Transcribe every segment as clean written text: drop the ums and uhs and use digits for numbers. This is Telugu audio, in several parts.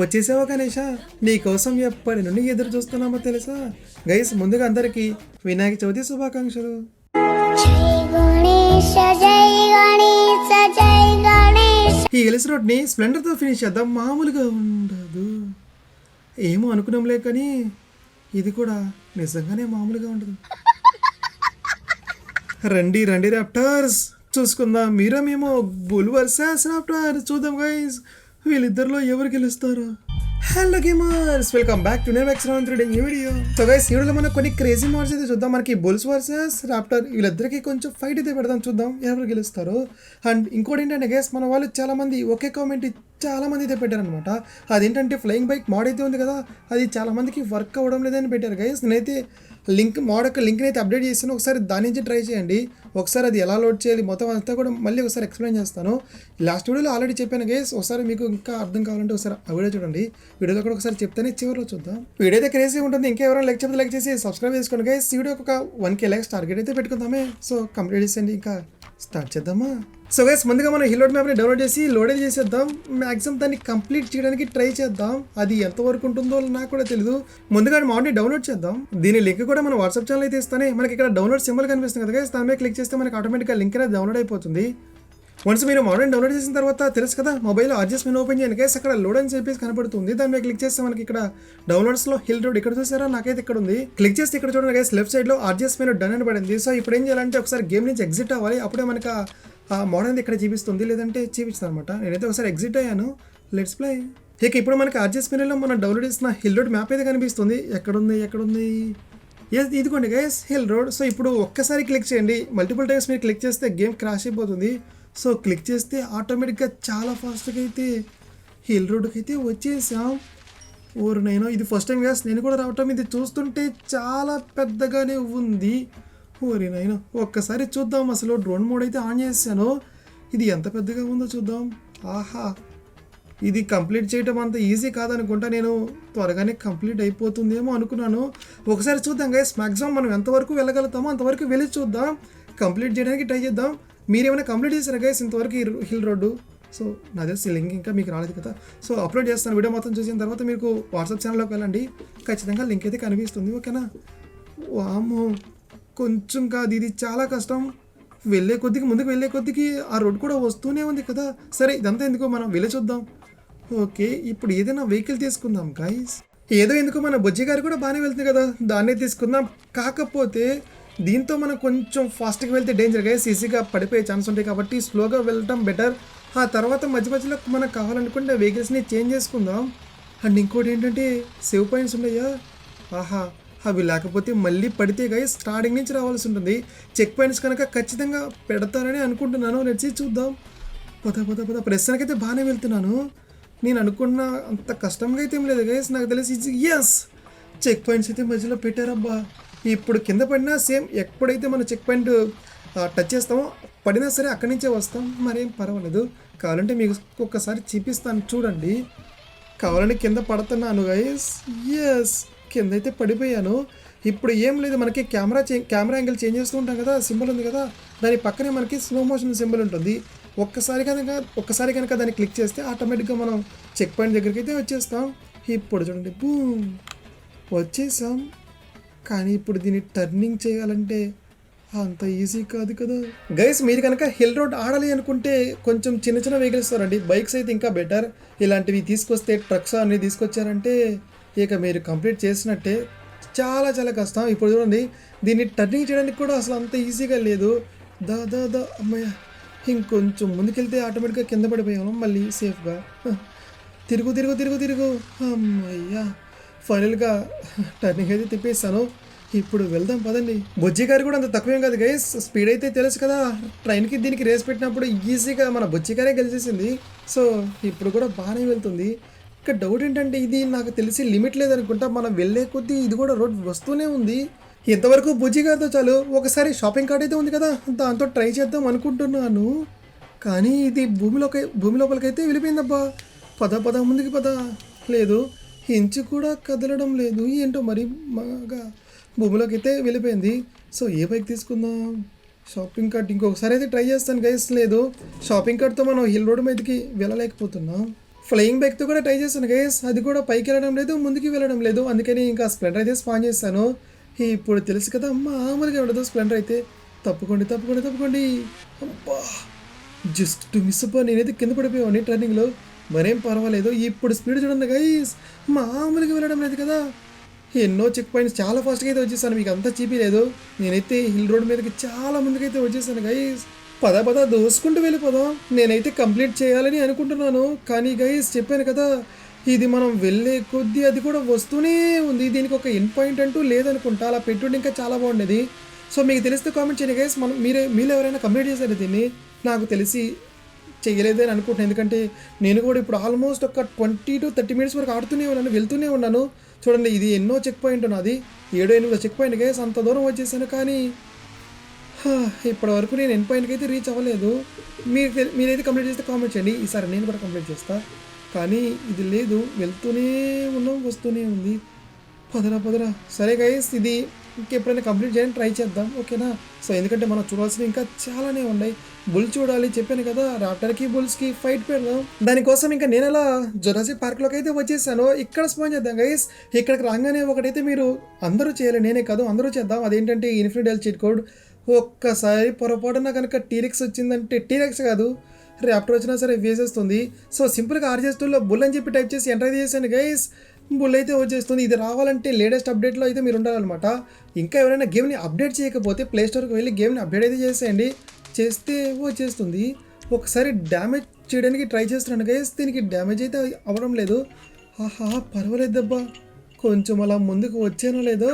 వచ్చేసావా గణేష, నీకోసం ఎప్పటి నుండి ఎదురు చూస్తున్నామో తెలుసా. గైస్ ముందుగా అందరికి వినాయక చవితి శుభాకాంక్షలు. ఈ ఎలిస్ రోడ్ ని స్ప్లెండర్ తో ఫినిష్ చేద్దాం, మామూలుగా ఉండదు. ఏమో అనుకున్నాంలే కానీ ఇది కూడా నిజంగానే మామూలుగా ఉండదు. రండి రండి రాప్టర్స్, చూసుకుందాం. మీరా మేము బుల్ వర్సెస్ రాప్టర్. చూద్దాం గైస్ వీళ్ళిద్దరిలో ఎవరు గెలుస్తారు. Hello gamers, welcome back to next round reading video. So guys ఈ వీడియోలో మనం కొన్ని క్రేజీ మోడ్స్ అయితే చూద్దాం. మనకి బుల్స్ వర్సెస్ రాప్టర్ వీళ్ళిద్దరికి కొంచెం ఫైట్ అయితే పెడదాం, చూద్దాం ఎవరు గెలుస్తారు. అండ్ ఇంకోటి ఏంటంటే గైస్ మన వాళ్ళు చాలా మంది ఒకే కామెంట్ చాలా మంది అయితే పెట్టారనమాట. అదేంటంటే ఫ్లయింగ్ బైక్ మోడ్ అయితే ఉంది కదా, అది చాలా మందికి వర్క్ అవ్వడం లేదని పెట్టారు గైస్. నేనైతే మోడ్ యొక్క లింక్ని అయితే అప్డేట్ చేస్తాను, ఒకసారి దాని నుంచి ట్రై చేయండి. ఒకసారి అది ఎలా లోడ్ చేయాలి మొత్తం అంతా కూడా మళ్ళీ ఒకసారి ఎక్స్ప్లెయిన్ చేస్తాను. లాస్ట్ వీడియోలో ఆల్రెడీ చెప్పాను గైస్, ఒకసారి మీకు ఇంకా అర్థం కావాలంటే ఒకసారి ఆ వీడియో చూడండి. వీడియోలో కూడా ఒకసారి చెప్తేనే చివరిలో చూద్దాం. వీడియో అయితే క్రేజీ ఉంటుంది. ఇంకా ఎవరైనా లైక్ చెప్తే లైక్ చేసి సబ్స్క్రైబ్ చేసుకోండి గైస్. ఈ వీడియోకి ఒక 1K లైక్స్ టార్గెట్ అయితే పెట్టుకుందామే. సో కంప్లీట్ చేసేయండి, ఇంకా స్టార్ట్ చేద్దామా. సో గైస్ ముందుగా మనం హిల్ రోడ్ మ్యాప్ని డౌన్లోడ్ చేసి లోడ్ చేసేద్దాం. మ్యాక్సిమం దాన్ని కంప్లీట్ చేయడానికి ట్రై చేద్దాం. అది ఎంతవరకు ఉంటుందో నాకు కూడా తెలియదు. ముందుగా మోడ్ని డౌన్లోడ్ చేద్దాం. దీని లింక్ కూడా మన వాట్సాప్ ఛానల్ అయితే ఇస్తానే. మనకి ఇక్కడ డౌన్లోడ్ సింబల్ కనిపిస్తుంది కదా గైస్, దాని మీద క్లిక్ చేస్తే మనకి ఆటోమేటిక్గా లింక్ అనేది డౌన్లోడ్ అయిపోతుంది. వన్స్ మీరు మోడ్ని డౌన్లోడ్ చేసిన తర్వాత తెలుసు కదా, మొబైల్ ఆర్జిఎస్ మెనూ ఓపెన్ చేయండి గైస్. అక్కడ లోడ్ అని చెప్పేసి కనపడుతుంది, దాని మీద క్లిక్ చేస్తే మనకి ఇక్కడ డౌన్లోడ్స్లో హిల్ రోడ్ ఇక్కడ చూసారా, నాకైతే ఇక్కడ ఉంది. క్లిక్ చేస్తే ఇక్కడ చూడండి గైస్, లెఫ్ట్ సైడ్లో ఆర్జిఎస్ మెనూ డన్ అని పడింది. సో ఇప్పుడు ఏం చేయాలంటే ఒకసారి గేమ్ నుంచి ఎగ్జిట్ అవ్వాలి, అప్పుడే మనకి ఆ మోడ్ అనేది ఇక్కడ చూపిస్తుంది, లేదంటే చూపిస్తుంది అనమాట. నేనైతే ఒకసారి ఎగ్జిట్ అయ్యాను. Let's play. ఇక ఇప్పుడు మనకి ఆర్జిఎస్ మెనూలో మనం డౌన్లోడ్ చేసిన హిల్ రోడ్ మ్యాప్ అయితే కనిపిస్తుంది. ఎక్కడుంది ఇదిగోండి గైస్ హిల్ రోడ్. సో ఇప్పుడు ఒక్కసారి క్లిక్ చేయండి, మల్టిపుల్ టైమ్స్ మీరు క్లిక్ చేస్తే గేమ్ క్రాష్ అయిపోతుంది. సో క్లిక్ చేస్తే ఆటోమేటిక్గా చాలా ఫాస్ట్గా అయితే హిల్ రోడ్కి అయితే వచ్చేసాం. ఓరు నేను ఇది ఫస్ట్ టైం గైస్ నేను కూడా రావటం. ఇది చూస్తుంటే చాలా పెద్దగానే ఉంది. ఓరి నైనా ఒక్కసారి చూద్దాం. అసలు డ్రోన్ మోడ్ అయితే ఆన్ చేశాను, ఇది ఎంత పెద్దగా ఉందో చూద్దాం. ఆహా, ఇది కంప్లీట్ చేయడం అంత ఈజీ కాదనుకుంటా. నేను త్వరగానే కంప్లీట్ అయిపోతుందేమో అనుకున్నాను. ఒకసారి చూద్దాం గైస్, మ్యాక్సిమం మనం ఎంతవరకు వెళ్ళగలుగుతామో అంతవరకు వెళ్ళి చూద్దాం, కంప్లీట్ చేయడానికి ట్రై చేద్దాం. మీరేమైనా కంప్లీట్ చేశారా గైస్ ఇంతవరకు హిల్ రోడ్డు? సో నా తెలిసి లింక్ ఇంకా మీకు రాలేదు కదా. సో అప్లోడ్ చేస్తాను, వీడియో మొత్తం చూసిన తర్వాత మీకు వాట్సాప్ ఛానల్లోకి వెళ్ళండి, ఖచ్చితంగా లింక్ అయితే కనిపిస్తుంది. ఓకేనా? వామ్మో, కొంచెం కాదు, ఇది చాలా కష్టం. ముందుకు వెళ్ళే కొద్దికి ఆ రోడ్ కూడా వస్తూనే ఉంది కదా. సరే ఇదంతా ఎందుకో మనం వెళ్ళి చూద్దాం. ఓకే, ఇప్పుడు ఏదైనా వెహికల్ తీసుకుందాం గైస్. ఎందుకో మన బుజ్జి గారు కూడా బాగానే వెళ్తుంది కదా, దాన్నే తీసుకుందాం. కాకపోతే దీంతో మనం కొంచెం ఫాస్ట్గా వెళ్తే డేంజర్ గైస్, ఈజీగా పడిపోయే ఛాన్స్ ఉంటాయి. కాబట్టి స్లోగా వెళ్ళటం బెటర్. ఆ తర్వాత మధ్యలో మనకు కావాలనుకుంటే వెహికల్స్ని చేంజ్ చేసుకుందాం. అండ్ ఇంకోటి ఏంటంటే సేవ్ పాయింట్స్ ఉన్నాయా, ఆహా అవి లేకపోతే మళ్ళీ పడితే గైస్ స్టార్టింగ్ నుంచి రావాల్సి ఉంటుంది. చెక్ పాయింట్స్ కనుక ఖచ్చితంగా పెడతారని అనుకుంటున్నాను. లెట్స్ చూద్దాం. పద ప్రస్తుతానికైతే బాగానే వెళ్తున్నాను. నేను అనుకున్న అంత కష్టంగా అయితే ఏం లేదు గైస్, నాకు తెలిసి ఎస్ చెక్ పాయింట్స్ అయితే మధ్యలో పెట్టారబ్బా. ఇప్పుడు కింద పడినా సేమ్, ఎప్పుడైతే మనం చెక్ పాయింట్ టచ్ చేస్తామో పడినా సరే అక్కడి నుంచే వస్తాం, మరేం పర్వాలేదు. కావాలంటే మీకు ఒక్కసారి చూపిస్తాను చూడండి. కావాలంటే కింద పడుతున్నాను గైస్. ఎస్, కింద అయితే పడిపోయాను. ఇప్పుడు ఏం లేదు, మనకి కెమెరా యాంగిల్ చేంజ్ చేస్తూ ఉంటాం కదా, సింబల్ ఉంది కదా, దాని పక్కనే మనకి స్లో మోషన్ సింబల్ ఉంటుంది. ఒక్కసారి కనుక దాన్ని క్లిక్ చేస్తే ఆటోమేటిక్గా మనం చెక్ పాయింట్ దగ్గరికి అయితే వచ్చేస్తాం. ఇప్పుడు చూడండి, బూమ్ వచ్చేసాం. కానీ ఇప్పుడు దీన్ని టర్నింగ్ చేయాలంటే అంత ఈజీ కాదు కదా గైస్. మీరు కనుక హిల్ రోడ్ ఆడాలి అనుకుంటే కొంచెం చిన్న వెహికల్స్ రండి, బైక్స్ అయితే ఇంకా బెటర్. ఇలాంటివి తీసుకొస్తే ట్రక్స్ అన్నీ తీసుకొచ్చారంటే ఇక మీరు కంప్లీట్ చేసినట్టే. చాలా కష్టం. ఇప్పుడు చూడండి, దీన్ని టర్నింగ్ చేయడానికి కూడా అసలు అంత ఈజీగా లేదు. దా అమ్మయ్య, ఇంకొంచెం ముందుకెళ్తే ఆటోమేటిక్గా కింద పడిపోయాము మళ్ళీ సేఫ్గా. తిరుగు అమ్మయ్యా, ఫైనల్గా టర్నింగ్ అయితే తిప్పేస్తాను. ఇప్పుడు వెళ్దాం పదండి. బుజ్జి గారు కూడా అంత తక్కువేం కాదు గైస్, స్పీడ్ అయితే తెలుసు కదా. ట్రైన్కి దీనికి రేస్ పెట్టినప్పుడు ఈజీగా మన బుజ్జి గారే గెలిచేసింది. సో ఇప్పుడు కూడా బాగానే వెళ్తుంది. ఇక డౌట్ ఏంటంటే ఇది నాకు తెలిసి లిమిట్ లేదనుకుంటా, మనం వెళ్ళే కొద్దీ ఇది కూడా రోడ్ వస్తూనే ఉంది. ఇంతవరకు బుజ్జి గారితో చాలు. ఒకసారి షాపింగ్ కార్ట్ అయితే ఉంది కదా, దాంతో ట్రై చేద్దాం అనుకుంటున్నాను. కానీ ఇది భూమి లోపలికైతే వెళ్ళిపోయిందబ్బా. పద ముందుకి పద. లేదు, ఇంచు కూడా కదలడం లేదు, ఏంటో మరి బాగా భూమిలోకి అయితే వెళ్ళిపోయింది. సో ఏ బైక్ తీసుకుందాం? షాపింగ్ కార్ట్ ఇంకొకసారి అయితే ట్రై చేస్తాను గైస్. లేదు, షాపింగ్ కార్ట్తో మనం హిల్ రోడ్ మీదకి వెళ్ళలేకపోతున్నాం. ఫ్లయింగ్ బైక్తో కూడా ట్రై చేశాను గైస్, అది కూడా పైకి వెళ్ళడం లేదు, ముందుకి వెళ్ళడం లేదు. అందుకని ఇంకా స్ప్లెండర్ అయితే స్పాన్ చేశాను. ఇప్పుడు తెలుసు కదా మామూలుగా ఉండదు స్ప్లెండర్ అయితే. తప్పుకోండి తప్పుకోండి తప్పుకోండి. అబ్బా, జస్ట్ మిస్ అబ్బా, నేనైతే కింద పడిపోయాను టర్నింగ్లో. మరేం పర్వాలేదు. ఇప్పుడు స్పీడ్ చూడండి గైస్, మామూలుగా వెళ్ళడం లేదు కదా. ఎన్నో చెక్ పాయింట్స్ చాలా ఫాస్ట్గా అయితే వచ్చేసాను, మీకు అంతా చూపించలేదు. నేనైతే హిల్ రోడ్ మీదకి చాలా ముందుకైతే వచ్చేసాను గైస్. పద దోసుకుంటూ వెళ్ళిపోదాం. నేనైతే కంప్లీట్ చేయాలని అనుకుంటున్నాను, కానీ గైస్ చెప్పాను కదా, ఇది మనం వెళ్ళే కొద్దీ అది కూడా వస్తూనే ఉంది. దీనికి ఒక ఎండ్ పాయింట్ అంటూ లేదనుకుంటా, అలా పెట్టుండి ఇంకా చాలా బాగుండేది. సో మీకు తెలిస్తే కామెంట్ చేయండి గైస్, మీరు ఎవరైనా కంప్లీట్ చేశారు దీన్ని. నాకు తెలిసి చేయలేదని అనుకుంటున్నాను, ఎందుకంటే నేను కూడా ఇప్పుడు ఆల్మోస్ట్ ఒక 20 to 30 minutes వరకు ఆడుతూనే ఉన్నాను, వెళ్తూనే ఉన్నాను. చూడండి, ఇది ఎన్నో చెక్ పాయింట్ ఉన్నది, 7-8 చెక్ పాయింట్ గైస్. అంత దూరం వచ్చేసాను, కానీ ఇప్పటి వరకు నేను ఎండ్ పాయింట్కి అయితే రీచ్ అవ్వలేదు. మీరైతే కంప్లీట్ చేస్తే కామెంట్ చేయండి, ఈసారి నేను కూడా కంప్లీట్ చేస్తా. కానీ ఇది లేదు, వెళ్తూనే ఉన్నాం, వస్తూనే ఉంది. పదరా. సరే గైస్, ఇది ఇంకెప్పుడైనా కంప్లీట్ చేయడానికి ట్రై చేద్దాం, ఓకేనా? సో ఎందుకంటే మనం చూడాల్సినవి ఇంకా చాలానే ఉన్నాయి. బుల్ చూడాలి, చెప్పాను కదా, రాప్టర్కి బుల్స్కి ఫైట్ పెడదాం. దానికోసం ఇంకా నేను అలా జురాసిక్ పార్క్లోకి అయితే వచ్చేసాను. ఇక్కడ స్పాన్ చేద్దాం గైస్. ఇక్కడికి రాగానే ఒకటైతే మీరు అందరూ చేయాలి, నేనే కాదు అందరూ చేద్దాం. అదేంటంటే ఇన్ఫినిటీ చీట్ కోడ్. ఒక్కసారి పొరపాటున కనుక టీరెక్స్ వచ్చిందంటే, టీరెక్స్ కాదు ర్యాప్టర్ వచ్చినా సరే వేసేస్తుంది. సో సింపుల్గా RJ2లో బుల్ అని చెప్పి టైప్ చేసి ఎంటర్ చేశాను గైస్, బుల్ అయితే వచ్చేస్తుంది. ఇది రావాలంటే లేటెస్ట్ అప్డేట్లో అయితే మీరు ఉండాలన్నమాట. ఇంకా ఎవరైనా గేమ్ని అప్డేట్ చేయకపోతే ప్లేస్టోర్కి వెళ్ళి గేమ్ని అప్డేట్ అయితే చేసేయండి, చేస్తే వచ్చేస్తుంది. ఒకసారి డ్యామేజ్ చేయడానికి ట్రై చేస్తున్నాను గైస్, దీనికి డ్యామేజ్ అయితే అవ్వడం లేదు. ఆహా, పర్వాలేదు దెబ్బా, కొంచెం అలా ముందుకు వచ్చానో లేదో.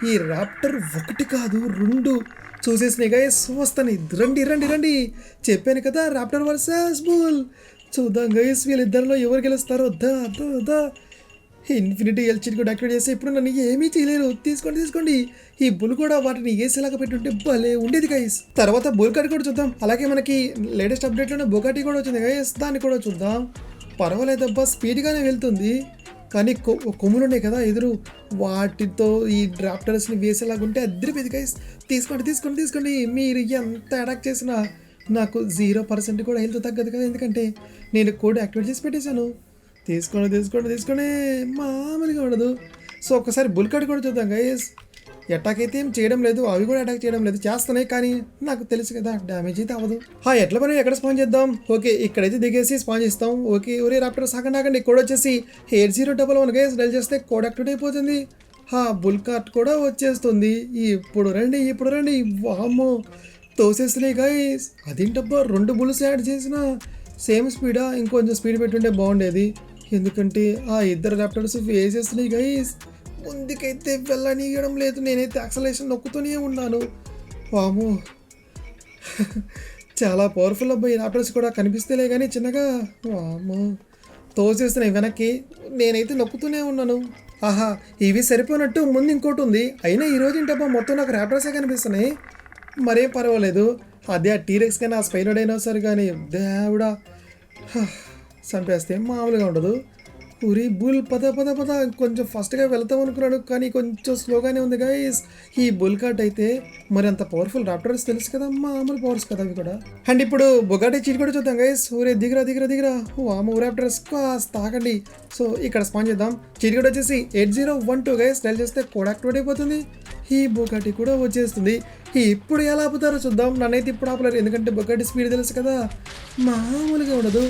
ఈ రాప్టర్ 1 కాదు 2 చూసేసినాయి గైస్, వస్తాను. రండి. చెప్పాను కదా, రాప్టర్ వర్సెస్ బుల్. చూద్దాం గైస్, వీళ్ళిద్దరిలో ఎవరు గెలుస్తారో. దా ఇన్ఫినిటీ ఎల్చీట్ కూడా యాక్టివేట్ చేస్తే ఇప్పుడు నన్ను ఏమీ చేయలేరు. తీసుకోండి. ఈ బుల్ కూడా వాటిని ఏసేలాగా పెట్టుంటే భలే ఉండేది గైస్. తర్వాత బుల్కాటి కూడా చూద్దాం. అలాగే మనకి లేటెస్ట్ అప్డేట్లోనే బొగాటి కూడా వచ్చింది గైస్, దాన్ని కూడా చూద్దాం. పర్వాలేదబ్బా, స్పీడ్గానే వెళ్తుంది. కానీ కొమ్ములు ఉన్నాయి కదా ఎదురు, వాటితో ఈ డ్రాప్టర్స్ని వేసేలాగా ఉంటే అద్దరిపోయింది గైస్. తీసుకోండి. మీరు ఎంత అటాక్ చేసినా నాకు 0% కూడా హెల్త్ తగ్గదు కదా, ఎందుకంటే నేను కోడ్ యాక్టివేట్ చేసి పెట్టేశాను. తీసుకోండి, మామూలుగా ఉండదు. సో ఒకసారి బుల్కాట్ కూడా చూద్దాం గైస్. అటాక్ అయితే ఏం చేయడం లేదు, అవి కూడా అటాక్ చేయడం లేదు, చేస్తున్నాయి కానీ నాకు తెలుసు కదా డ్యామేజ్ అయితే అవ్వదు. ఎట్లా పని ఎక్కడ స్పాన్ చేద్దాం? ఓకే, ఇక్కడైతే దిగేసి స్పాన్ చేస్తాం. ఓకే, ఒరే రాప్టర్ సాగండి. కోడ్ వచ్చేసి 8011 గైస్. డైల్ చేస్తే కోడ్ యాక్టివేట్ అయిపోతుంది. బుల్కాట్ కూడా వచ్చేస్తుంది. ఇప్పుడు రండి. వామ్మో, తోసేస్తున్నాయి గైస్. అదేంటబ్బా, 2 బుల్స్ యాడ్ చేసిన సేమ్ స్పీడా? ఇంకొంచెం స్పీడ్ పెట్టుంటే బాగుండేది, ఎందుకంటే ఆ 2 రాప్టర్స్ వేసేస్తున్నాయి గైస్. ముందుకైతే వెళ్ళనియడం లేదు, నేనైతే యాక్సలరేషన్ నొక్కుతూనే ఉన్నాను. వాము, చాలా పవర్ఫుల్ అబ్బాయి. రాప్టర్స్ కూడా కనిపిస్తేలే కానీ చిన్నగా. వాము, తోసేస్తున్నాయి వెనక్కి, నేనైతే నొక్కుతూనే ఉన్నాను. ఇవి సరిపోయినట్టు ముందు ఇంకోటి ఉంది. అయినా ఈరోజు ఏంటబ్బా మొత్తం నాకు రాప్టర్సే కనిపిస్తున్నాయి. మరేం పర్వాలేదు, అదే ఆ టీరెక్స్ కానీ ఆ స్పైనోడైనోసార్ కానీ దేవుడా చంపేస్తే మామూలుగా ఉండదు. ఊరి బుల్ పద కొంచెం ఫస్ట్గా వెళ్తాం అనుకున్నాడు, కానీ కొంచెం స్లోగానే ఉంది గైస్. ఈ బుల్ కార్ట్ అయితే మరి అంత పవర్ఫుల్ రాప్టర్స్ తెలుసు కదా, మామూలు పవర్స్ కదా అవి కూడా. అండ్ ఇప్పుడు బొగాటి చీట్ కూడా చూద్దాం గైస్. ఊరే దిగరా. వాము రాప్టర్స్ కాస్త ఆగండి. సో ఇక్కడ స్పాన్ చేద్దాం. చీట్ కూడా వచ్చేసి 8012 గైస్. డైల్ చేస్తే కోడ్ యాక్టివేట్ అయిపోతుంది. ఈ బొగాటి కూడా వచ్చేస్తుంది. ఇప్పుడు ఎలా ఆపుతారో చూద్దాం. నన్నైతే ఇప్పుడు ఆపలేరు, ఎందుకంటే బొగాటి స్పీడ్ తెలుసు కదా, మామూలుగా ఉండదు.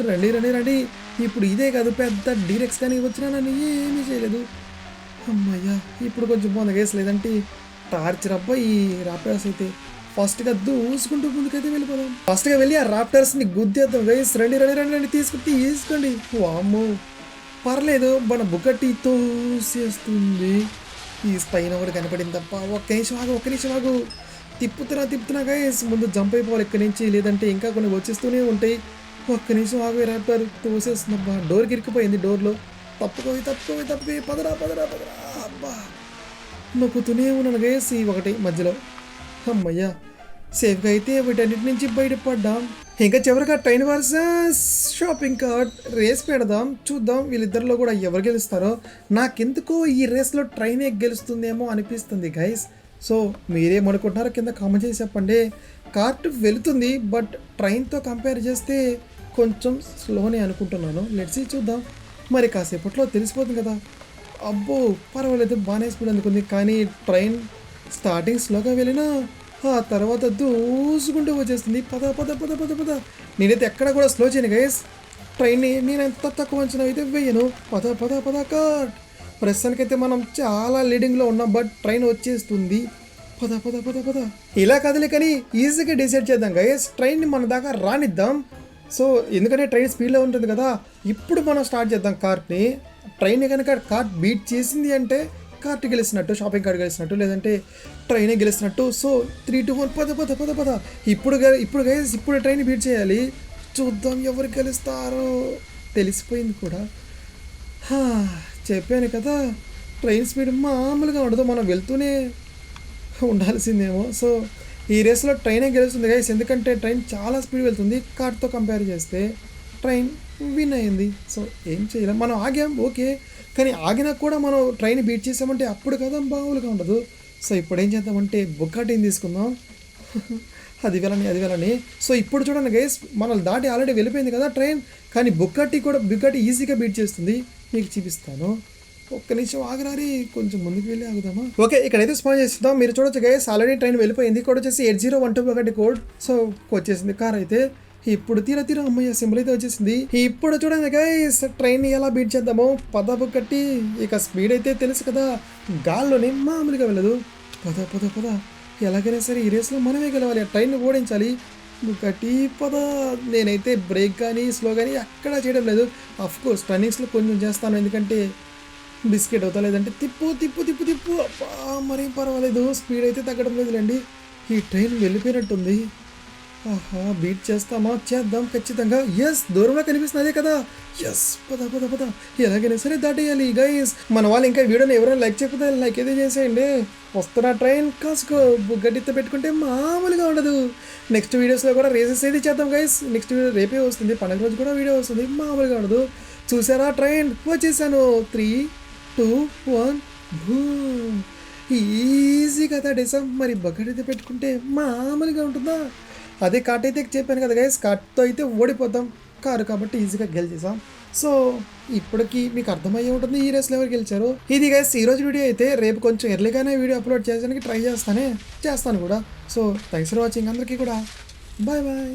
రండి. ఇప్పుడు ఇదే కాదు, పెద్ద డీరెక్స్ కానీ వచ్చినా నన్ను ఏమీ చేయలేదు. అమ్మయ్యా, ఇప్పుడు కొంచెం బాగుంది గైస్. లేదంటే టార్చర్ అబ్బా ఈ రాప్టర్స్ అయితే. ఫస్ట్గా దూసుకుంటూ ముందుకైతే వెళ్ళిపోదాం. ఫస్ట్గా వెళ్ళి ఆ రాప్టర్స్ని గుద్దేద్దాం గైస్. రండి తీసుకోండి. వామ్మో, పర్లేదు, మన బుగట్టి తోసేస్తుంది. ఈ స్పైన్ ఒకటి కనపడింది తప్ప. ఒక్క నిమిషం ఆగు. తిప్పుతున్నా గైస్. ముందు జంప్ అయిపోవాలి ఇక్కడి నుంచి, లేదంటే ఇంకా కొన్ని వచ్చేస్తూనే ఉంటాయి. ఒక్క నిమిషం ఆగు. ర్యాపర్ తోసేస్తుందబ్బా, డోర్కి ఇరికిపోయింది. డోర్లో తప్పుకోవి. పదరా. అబ్బా, నొక్కుతూనే ఉన్నాను గైస్. ఈ ఒకటి మధ్యలో. అమ్మయ్యా, సేఫ్గా అయితే వీటన్నిటి నుంచి బయటపడ్డాం. ఇంకా చివరిగా train versus shopping cart race పెడదాం. చూద్దాం వీళ్ళిద్దరిలో కూడా ఎవరు గెలుస్తారో. నాకెందుకో ఈ రేస్లో ట్రైనే గెలుస్తుందేమో అనిపిస్తుంది గైస్. సో మీరేమనుకుంటున్నారో కింద కామెంట్ చేసి చెప్పండి. కార్ట్ వెళుతుంది, బట్ ట్రైన్తో కంపేర్ చేస్తే కొంచెం స్లోనే అనుకుంటున్నాను. లెట్స్ చూద్దాం, మరి కాసేపట్లో తెలిసిపోతుంది కదా. అబ్బో పర్వాలేదు, బాగానే స్పీడ్ అందుకుంది. కానీ ట్రైన్ స్టార్టింగ్ స్లోగా వెళ్ళినా ఆ తర్వాత దూసుకుంటూ వచ్చేస్తుంది. పద పద పద పద పద. నేనైతే ఎక్కడ కూడా స్లో చేయను గైస్. ట్రైన్ని నేను ఎంత తక్కువ అంచనా అయితే వేయను. పద పద పద కట్. ప్రస్తుతానికైతే మనం చాలా లీడింగ్లో ఉన్నాం, బట్ ట్రైన్ వచ్చేస్తుంది. పద పద పద పద. ఇలా కదలే కానీ ఈజీగా డిసైడ్ చేద్దాం గైస్, ట్రైన్ని మన దాకా రానిద్దాం. సో ఎందుకంటే ట్రైన్ స్పీడ్లో ఉంటుంది కదా, ఇప్పుడు మనం స్టార్ట్ చేద్దాం కార్ట్ని. ట్రైన్ కనుక కార్ట్ బీట్ చేసింది అంటే కార్ట్ గెలిచినట్టు, షాపింగ్ కార్ట్ గెలిచినట్టు, లేదంటే ట్రైనే గెలిచినట్టు. సో 3, 2, 1 పద పద పద పద. ఇప్పుడు గైస్ ఇప్పుడు ట్రైన్ బీట్ చేయాలి. చూద్దాం ఎవరు గెలుస్తారో. తెలిసిపోయింది కూడా. చెప్పాను కదా, ట్రైన్ స్పీడ్ మామూలుగా ఉండదు, మనం వెళ్తూనే ఉండాల్సిందేమో. సో ఈ రేస్లో ట్రైనే గెలుస్తుంది గైస్, ఎందుకంటే ట్రైన్ చాలా స్పీడ్ వెళ్తుంది. కార్తో కంపేర్ చేస్తే ట్రైన్ విన్ అయింది. సో ఏం చేయలేం, మనం ఆగాం ఓకే, కానీ ఆగినా కూడా మనం ట్రైన్ బీట్ చేసామంటే అప్పుడు కదా మామూలుగా ఉండదు. సో ఇప్పుడు ఏం చేద్దామంటే బుక్కాటీని తీసుకుందాం. అది వెళ్ళని. సో ఇప్పుడు చూడండి గైస్, మనల్ని దాటి ఆల్రెడీ వెళ్ళిపోయింది కదా ట్రైన్, కానీ బుక్కాటీ ఈజీగా బీట్ చేస్తుంది. మీకు చూపిస్తాను, ఒక్క నిమిషం ఆగరారి, కొంచెం ముందుకు వెళ్ళి ఆగుదామా. ఓకే, ఇక్కడైతే స్పాన్ చేస్తుందాం. మీరు చూడొచ్చు గైస్, ఆల్రెడీ ట్రైన్ వెళ్ళిపోయింది. కోడ్ వచ్చేసి 8012 బుగాటి కోడ్. సో వచ్చేసింది కార్ అయితే. ఇప్పుడు తీరా అమ్మయ్య సింబల్ అయితే వచ్చేసింది. ఇప్పుడు చూడండి గైస్, ట్రైన్ ఎలా బీట్ చేద్దామో. పద బుక్కట్టి. ఇక స్పీడ్ అయితే తెలుసు కదా, గాల్లోనే మామూలుగా వెళ్ళదు. పద పద పద. ఎలాగైనా సరే ఈ రేస్లో మనమే గెలవాలి, ఆ ట్రైన్ని ఓడించాలి. బుక్కటి పద. నేనైతే బ్రేక్ కానీ స్లో కానీ ఎక్కడా చేయడం లేదు. అఫ్కోర్స్ టర్నింగ్స్లో కొంచెం చేస్తాను, ఎందుకంటే బిస్కెట్ అవుతా, లేదంటే తిప్పు తిప్పు తిప్పు తిప్పు. మరేం పర్వాలేదు, స్పీడ్ అయితే తగ్గడం లేదులేండి. ఈ ట్రైన్ వెళ్ళిపోయినట్టుంది. బీట్ చేస్తామా? చేద్దాం ఖచ్చితంగా. ఎస్, దూరంలో కనిపిస్తుంది అదే కదా. ఎస్, పద పద పద. ఎలాగైనా సరే దాటేయాలి గైస్. మన వాళ్ళు ఇంకా వీడియోని ఎవరైనా లైక్ చేయకపోతే లైక్ అయితే చేసేయండి. వస్తున్న ట్రైన్ కాసుకో, బుగ్గటితో పెట్టుకుంటే మామూలుగా ఉండదు. నెక్స్ట్ వీడియోస్లో కూడా రేసెస్ అయితే చేద్దాం గైస్. నెక్స్ట్ వీడియో రేపే వస్తుంది, పండుగ రోజు కూడా వీడియో వస్తుంది, మామూలుగా ఉండదు. చూసారా, ట్రైన్ వచ్చేసాను. 3, 2, 1 బూమ్. ఈజీగా దాటేసాం. మరి బుగ్గటితో పెట్టుకుంటే మామూలుగా ఉంటుందా? అదే కార్ట్ అయితే చెప్పాను కదా గైస్, కార్ట్తో అయితే ఓడిపోతాం, కారు కాబట్టి ఈజీగా గెలిచేసాం. సో ఇప్పటికి మీకు అర్థమయ్యే ఉంటుంది ఈ రేస్లో ఎవరు గెలిచారు. ఇది గైస్ ఈరోజు వీడియో అయితే. రేపు కొంచెం ఎర్లీగానే వీడియో అప్లోడ్ చేయడానికి ట్రై చేస్తాను కూడా. సో థ్యాంక్స్ ఫర్ వాచింగ్ అందరికీ కూడా. Bye bye.